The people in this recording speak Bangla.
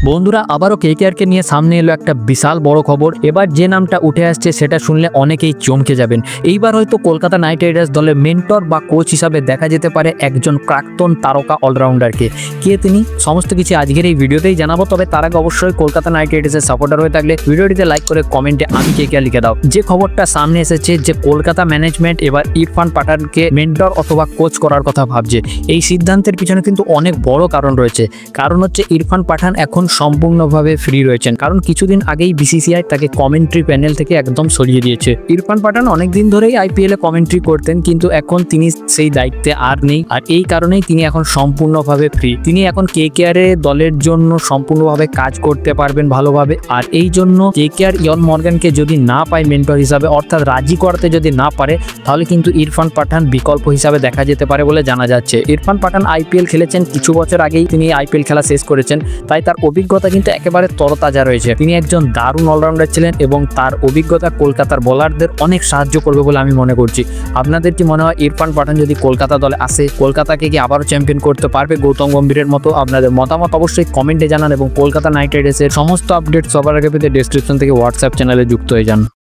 বন্ধুরা আবারও কেকেআরকে নিয়ে সামনে এলো একটা বিশাল বড় খবর। এবার যে নামটা উঠে আসছে সেটা শুনলে অনেকেই চমকে যাবেন। এইবার হয়তো কলকাতা নাইট রাইডার্স দলের মেন্টর বা কোচ হিসাবে দেখা যেতে পারে একজন প্রাক্তন তারকা অলরাউন্ডারকে। কে তিনি, সমস্ত কিছু আজকের এই ভিডিওতেই জানাবো। তবে তার আগে অবশ্যই কলকাতা নাইট রাইডার্সের সাপোর্টার হয়ে থাকলে ভিডিওটিতে লাইক করে কমেন্টে আমি কেকেআর লিখে দাও। যে খবরটা সামনে এসেছে যে কলকাতা ম্যানেজমেন্ট এবার ইরফান পাঠানকে মেন্টর অথবা কোচ করার কথা ভাবছে। এই সিদ্ধান্তের পিছনে কিন্তু অনেক বড় কারণ রয়েছে। কারণ হচ্ছে ইরফান পাঠান এখন সম্পূর্ণভাবে ফ্রি রয়েছেন, কারণ কিছুদিন আগেই বিসিসিআই তাকে কমেন্ট্রি প্যানেল থেকে একদম সরিয়ে দিয়েছে। ইরফান পাঠান অনেকদিন ধরেই আইপিএল এ কমেন্ট্রি করতেন, কিন্তু এখন তিনি সেই দায়িত্বে আর নেই। আর এই কারণেই তিনি এখন সম্পূর্ণভাবে ফ্রি। তিনি এখন কেকেআর এর দলের জন্য সম্পূর্ণভাবে কাজ করতে পারবেন ভালোভাবে। আর এই জন্য কেকেআর ইয়ন মর্গানকে যদি না পায় মেন্টর হিসাবে, অর্থাৎ রাজি করাতে যদি না পারে, তাহলে কিন্তু ইরফান পাঠান বিকল্প হিসাবে দেখা যেতে পারে বলে জানা যাচ্ছে। ইরফান পাঠান আইপিএল খেলেছেন, কিছু বছর আগেই তিনি আইপিএল খেলা শেষ করেছেন, তাই তার অভিজ্ঞতা কিন্তু একেবারে তরতাজা রয়েছে। তিনি একজন দারুণ অলরাউন্ডার ছিলেন এবং তার অভিজ্ঞতা কলকাতার বোলারদের অনেক সাহায্য করবে বলে আমি মনে করছি। আপনাদের কি মনে হয় ইরফান পাঠান যদি কলকাতা দলে আসে, কলকাতাকে কি আবারও চ্যাম্পিয়ন করতে পারবে গৌতম গম্ভীরের মতো? আপনাদের মতামত অবশ্যই কমেন্টে জানান এবং কলকাতা নাইট রাইডার্সের সমস্ত আপডেট সবার আগে পেতে ডেসক্রিপশন থেকে হোয়াটসঅ্যাপ চ্যানেলে যুক্ত হয়ে যান।